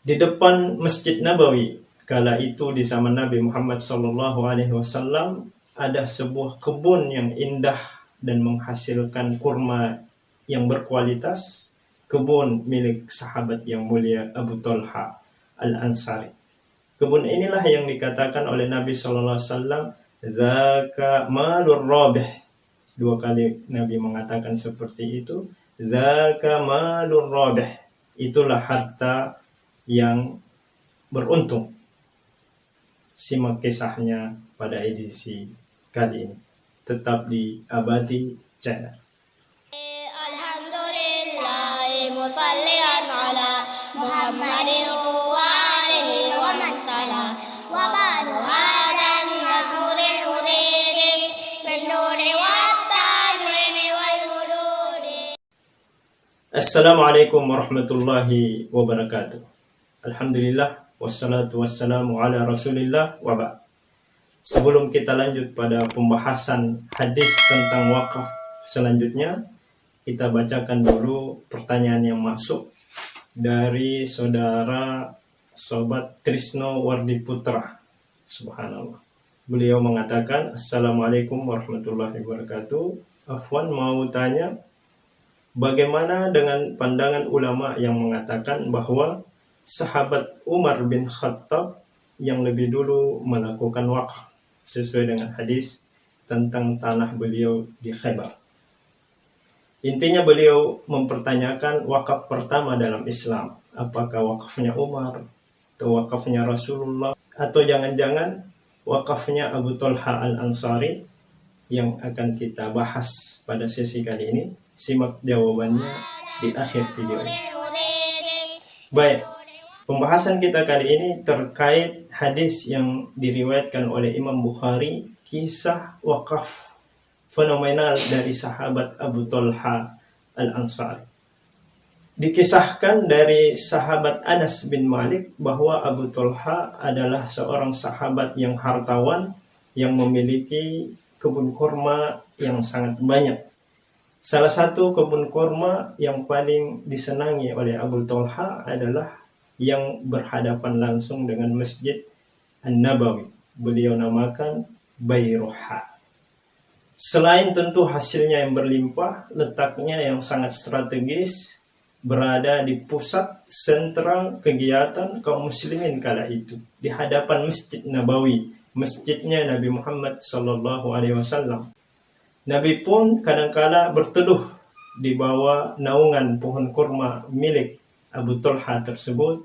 Di depan Masjid Nabawi, kala itu di zaman Nabi Muhammad SAW, ada sebuah kebun yang indah dan menghasilkan kurma yang berkualitas, kebun milik sahabat yang mulia Abu Talha Al-Ansari. Kebun inilah yang dikatakan oleh Nabi SAW, "Zaka malur rabih." Dua kali Nabi mengatakan seperti itu, "Zaka malur rabih." Itulah harta yang beruntung. Simak kisahnya pada edisi kali ini. Tetap di Abadi Channel. Alhamdulillah, musallian ala Muhammadin wa alihi wa man tala. Wa ba'du hadan nasrul hudidi min nuri wa tanwini wal wududi. Assalamualaikum warahmatullahi wabarakatuh. Alhamdulillah, wassalatu wassalamu ala rasulillah wa ba'd. Sebelum kita lanjut pada pembahasan hadis tentang wakaf selanjutnya, kita bacakan dulu pertanyaan yang masuk dari saudara Sobat Trisno Wardi Putra. Subhanallah. Beliau mengatakan, Assalamualaikum warahmatullahi wabarakatuh. Afwan, mau tanya, bagaimana dengan pandangan ulama yang mengatakan bahwa sahabat Umar bin Khattab yang lebih dulu melakukan wakaf sesuai dengan hadis tentang tanah beliau di Khaybar? Intinya beliau mempertanyakan wakaf pertama dalam Islam. Apakah wakafnya Umar atau wakafnya Rasulullah, atau jangan-jangan wakafnya Abu Talha Al-Ansari, yang akan kita bahas pada sesi kali ini. Simak jawabannya di akhir video ini. Baik, pembahasan kita kali ini terkait hadis yang diriwayatkan oleh Imam Bukhari, kisah wakaf fenomenal dari sahabat Abu Talha Al-Ansari. Dikisahkan dari sahabat Anas bin Malik bahwa Abu Talha adalah seorang sahabat yang hartawan yang memiliki kebun kurma yang sangat banyak. Salah satu kebun kurma yang paling disenangi oleh Abu Talha adalah yang berhadapan langsung dengan Masjid An-Nabawi. Beliau namakan Bayruha. Selain tentu hasilnya yang berlimpah, letaknya yang sangat strategis, berada di pusat sentral kegiatan kaum muslimin kala itu, di hadapan Masjid Nabawi, masjidnya Nabi Muhammad SAW. Nabi pun kadangkala berteduh di bawah naungan pohon kurma milik Abu Talha tersebut,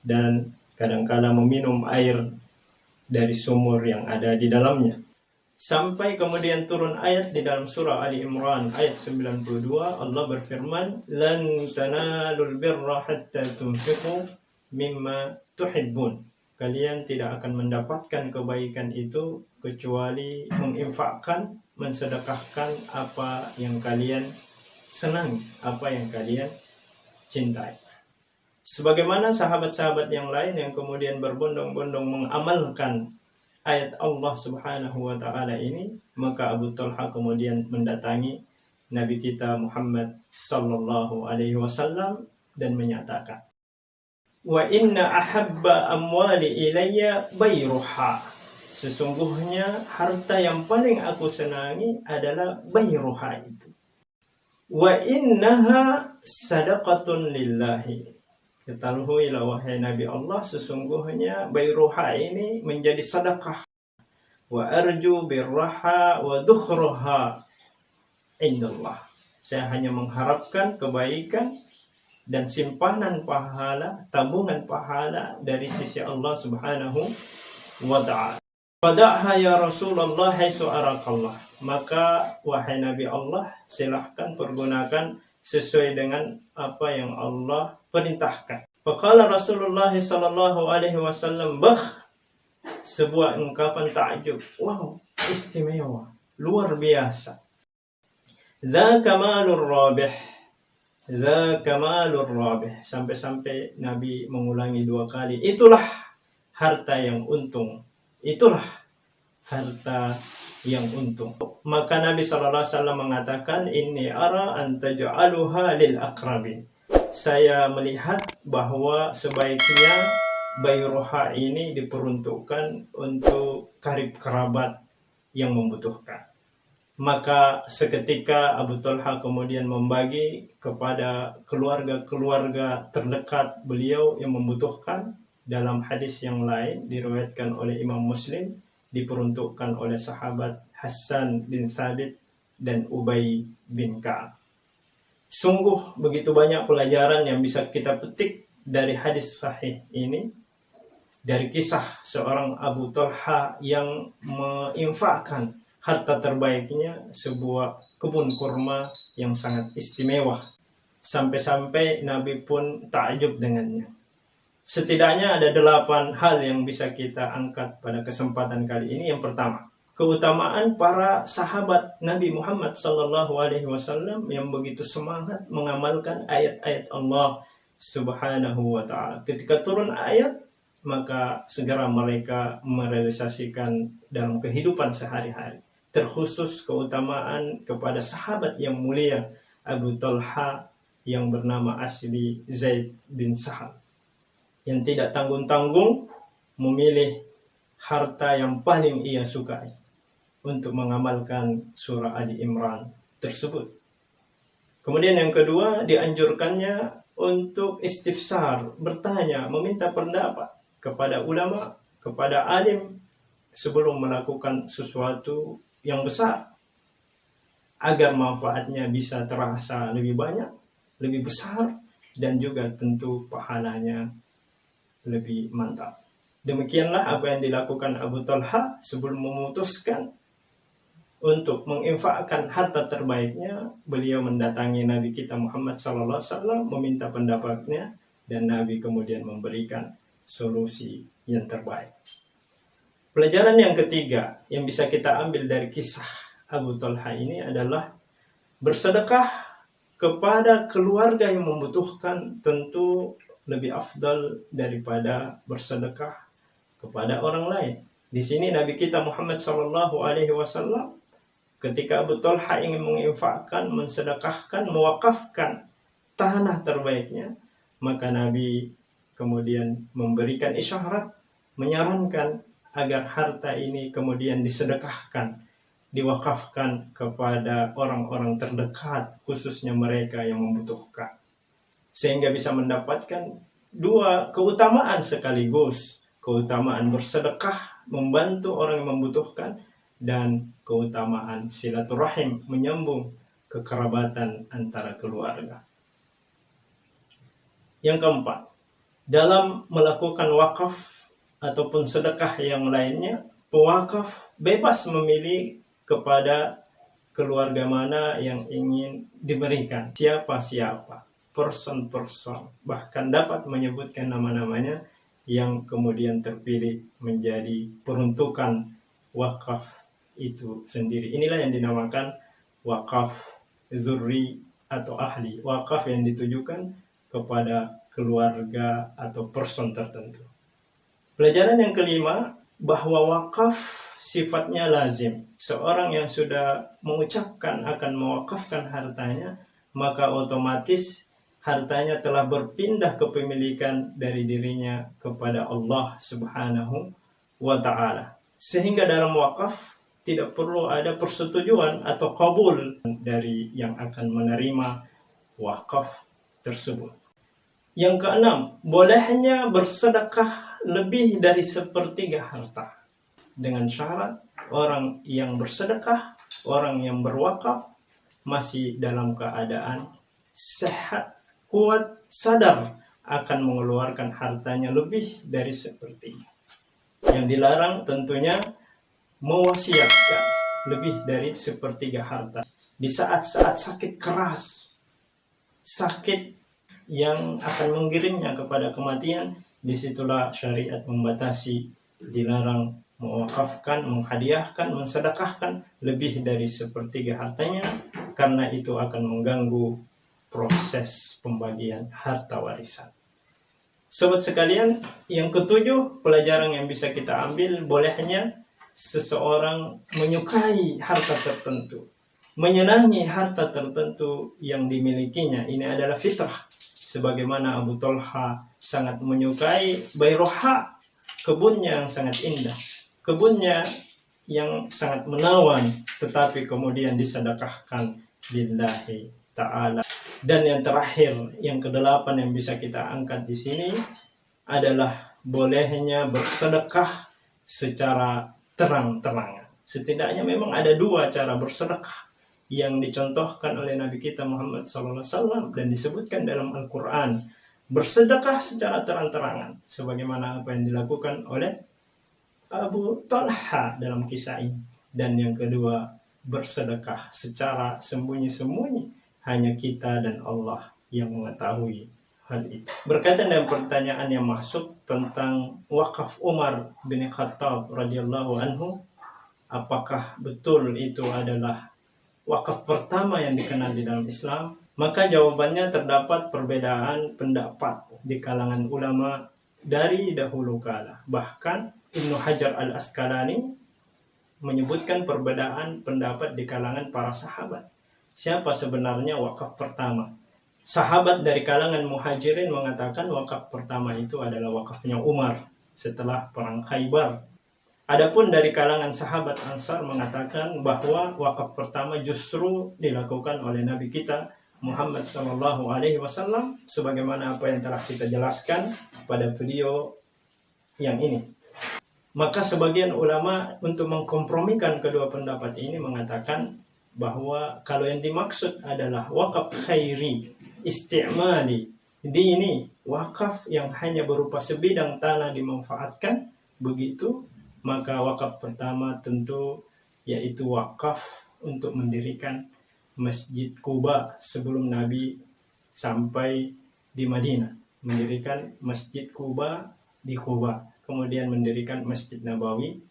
dan kadangkala meminum air dari sumur yang ada di dalamnya. Sampai kemudian turun ayat di dalam surah Ali Imran ayat 92, Allah berfirman, "Lan tanalul birra hatta tunfiqu mimma tuhibbun." Kalian tidak akan mendapatkan kebaikan itu kecuali menginfakkan, mensedekahkan apa yang kalian senangi, apa yang kalian cintai. Sebagaimana sahabat-sahabat yang lain yang kemudian berbondong-bondong mengamalkan ayat Allah Subhanahu wa ta'ala ini, maka Abu Talha kemudian mendatangi Nabi kita Muhammad sallallahu alaihi wasallam dan menyatakan, "Wa inna ahabba amwali ilayya Bayruha." Sesungguhnya harta yang paling aku senangi adalah Bayruha itu. "Wa innaha sadaqatun lillahi." Ketahuilah wahai Nabi Allah, sesungguhnya Bayruha ini menjadi sedekah. Wa arju birraha wa dukhruha indallah. Saya hanya mengharapkan kebaikan dan simpanan pahala, tabungan pahala dari sisi Allah Subhanahu wa ta'ala. Fada'ha ya Rasulullah haitsu arakallah. Maka wahai Nabi Allah, silahkan pergunakan sesuai dengan apa yang Allah perintahkan. Faqala Rasulullah sallallahu alaihi wasallam, "Bah." Sebuah ungkapan takjub. Wow, istimewa, luar biasa. "Dzaka malur rabih." Dzaka malur rabih. Sampai-sampai Nabi mengulangi 2 kali. Itulah harta yang untung. Itulah harta yang untung. Maka Nabi SAW mengatakan, "Inni ara an taj'aluha lil aqrabin." saya melihat bahwa sebaiknya bayruha ini diperuntukkan untuk karib kerabat yang membutuhkan. Maka seketika Abu Talha kemudian membagi kepada keluarga-keluarga terdekat beliau yang membutuhkan. Dalam hadis yang lain diriwayatkan oleh Imam Muslim, diperuntukkan oleh sahabat Hassan bin Thabit dan Ubay bin Ka'ab. Sungguh begitu banyak pelajaran yang bisa kita petik dari hadis sahih ini, dari kisah seorang Abu Talha yang menginfakkan harta terbaiknya sebuah kebun kurma yang sangat istimewa. Sampai-sampai Nabi pun takjub dengannya. Setidaknya ada 8 hal yang bisa kita angkat pada kesempatan kali ini. Yang pertama, keutamaan para sahabat Nabi Muhammad SAW yang begitu semangat mengamalkan ayat-ayat Allah Subhanahu wa Ta'ala. Ketika turun ayat, maka segera mereka merealisasikan dalam kehidupan sehari-hari. Terkhusus keutamaan kepada sahabat yang mulia Abu Talha yang bernama asli Zaid bin Sahal, yang tidak tanggung-tanggung memilih harta yang paling ia sukai untuk mengamalkan surah Ali Imran tersebut. Kemudian yang kedua, dianjurkannya untuk istifsar, bertanya, meminta pendapat kepada ulama, kepada alim sebelum melakukan sesuatu yang besar, agar manfaatnya bisa terasa lebih banyak, lebih besar, dan juga tentu pahalanya lebih mantap. Demikianlah apa yang dilakukan Abu Talha sebelum memutuskan untuk menginfakkan harta terbaiknya. Beliau mendatangi Nabi kita Muhammad SAW, meminta pendapatnya, dan Nabi kemudian memberikan solusi yang terbaik. Pelajaran yang ketiga yang bisa kita ambil dari kisah Abu Talha ini adalah bersedekah kepada keluarga yang membutuhkan tentu lebih afdal daripada bersedekah kepada orang lain. Di sini Nabi kita Muhammad SAW ketika Abu Talha ingin menginfakkan, mensedekahkan, mewakafkan tanah terbaiknya, maka Nabi kemudian memberikan isyarat, menyarankan agar harta ini kemudian disedekahkan, diwakafkan kepada orang-orang terdekat, khususnya mereka yang membutuhkan, sehingga bisa mendapatkan 2 keutamaan sekaligus: keutamaan bersedekah, membantu orang yang membutuhkan, dan keutamaan silaturahim, menyambung kekerabatan antara keluarga. Yang keempat, dalam melakukan wakaf ataupun sedekah yang lainnya, pewakaf bebas memilih kepada keluarga mana yang ingin diberikan, siapa-siapa, person-person, bahkan dapat menyebutkan nama-namanya yang kemudian terpilih menjadi peruntukan wakaf itu sendiri. Inilah yang dinamakan wakaf zurri atau ahli, wakaf yang ditujukan kepada keluarga atau person tertentu. Pelajaran yang kelima, bahwa wakaf sifatnya lazim. Seorang yang sudah mengucapkan akan mewakafkan hartanya, maka otomatis hartanya telah berpindah kepemilikan dari dirinya kepada Allah Subhanahu wa Ta'ala. Sehingga dalam wakaf tidak perlu ada persetujuan atau qabul dari yang akan menerima wakaf tersebut. Yang keenam, bolehnya bersedekah lebih dari 1/3 harta, dengan syarat orang yang bersedekah, orang yang berwakaf masih dalam keadaan sehat, kuat, sadar akan mengeluarkan hartanya lebih dari 1/3. Yang dilarang tentunya mewasiatkan lebih dari 1/3 harta di saat-saat sakit keras, sakit yang akan menggiringnya kepada kematian. Disitulah syariat membatasi, dilarang mewakafkan, menghadiahkan, mensedekahkan lebih dari 1/3 hartanya, karena itu akan mengganggu proses pembagian harta warisan. Sobat sekalian, yang ketujuh, pelajaran yang bisa kita ambil, bolehnya seseorang menyukai harta tertentu, menyenangi harta tertentu yang dimilikinya. Ini adalah fitrah. sebagaimana Abu Talha sangat menyukai Bairoha, kebunnya yang sangat indah, kebunnya yang sangat menawan, tetapi kemudian disedekahkan lillahi ta'ala. Dan yang terakhir, yang kedelapan yang bisa kita angkat di sini adalah bolehnya bersedekah secara terang-terangan. Setidaknya memang ada dua cara bersedekah yang dicontohkan oleh Nabi kita Muhammad SAW dan disebutkan dalam Al-Quran. Bersedekah secara terang-terangan, sebagaimana apa yang dilakukan oleh Abu Talha dalam kisah ini. Dan yang kedua, bersedekah secara sembunyi-sembunyi, hanya kita dan Allah yang mengetahui hal itu. Berkaitan dengan pertanyaan yang masuk tentang wakaf Umar bin Khattab radhiyallahu anhu, apakah betul itu adalah wakaf pertama yang dikenal di dalam Islam? Maka jawabannya terdapat perbedaan pendapat di kalangan ulama dari dahulu kala. Bahkan Ibnu Hajar al-Asqalani menyebutkan perbedaan pendapat di kalangan para sahabat. Siapa sebenarnya wakaf pertama? Sahabat dari kalangan Muhajirin mengatakan wakaf pertama itu adalah wakafnya Umar setelah perang Khaybar. Adapun dari kalangan sahabat Ansar mengatakan bahwa wakaf pertama justru dilakukan oleh Nabi kita Muhammad SAW, sebagaimana apa yang telah kita jelaskan pada video yang ini. Maka sebagian ulama untuk mengkompromikan kedua pendapat ini mengatakan bahwa kalau yang dimaksud adalah wakaf khairi isti'mali dini, wakaf yang hanya berupa sebidang tanah dimanfaatkan begitu, maka wakaf pertama tentu yaitu wakaf untuk mendirikan Masjid Quba sebelum Nabi sampai di Madinah, mendirikan Masjid Quba di Quba, kemudian mendirikan Masjid Nabawi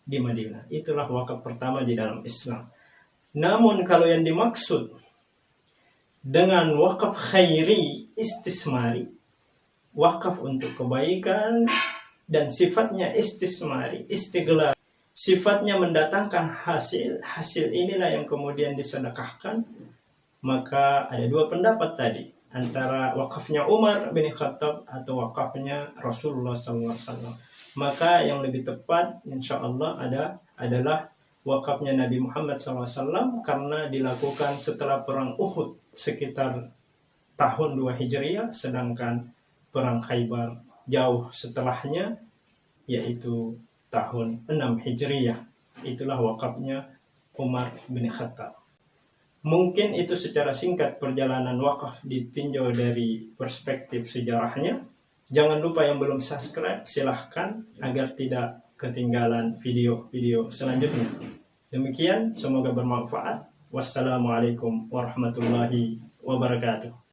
di Madinah. Itulah wakaf pertama di dalam Islam. Namun kalau yang dimaksud dengan wakaf khairi istismari, wakaf untuk kebaikan dan sifatnya istismari, istighlar, sifatnya mendatangkan hasil inilah yang kemudian disedekahkan, maka ada dua pendapat tadi, antara wakafnya Umar bin Khattab atau wakafnya Rasulullah SAW. Maka yang lebih tepat insya Allah adalah wakafnya Nabi Muhammad SAW, karena dilakukan setelah perang Uhud sekitar tahun 2 Hijriah, sedangkan perang Khaybar jauh setelahnya, yaitu tahun 6 Hijriah. Itulah wakafnya Umar bin Khattab. Mungkin itu secara singkat perjalanan wakaf ditinjau dari perspektif sejarahnya. Jangan lupa yang belum subscribe, silahkan agar tidak ketinggalan video-video selanjutnya. Demikian, semoga bermanfaat. Wassalamualaikum warahmatullahi wabarakatuh.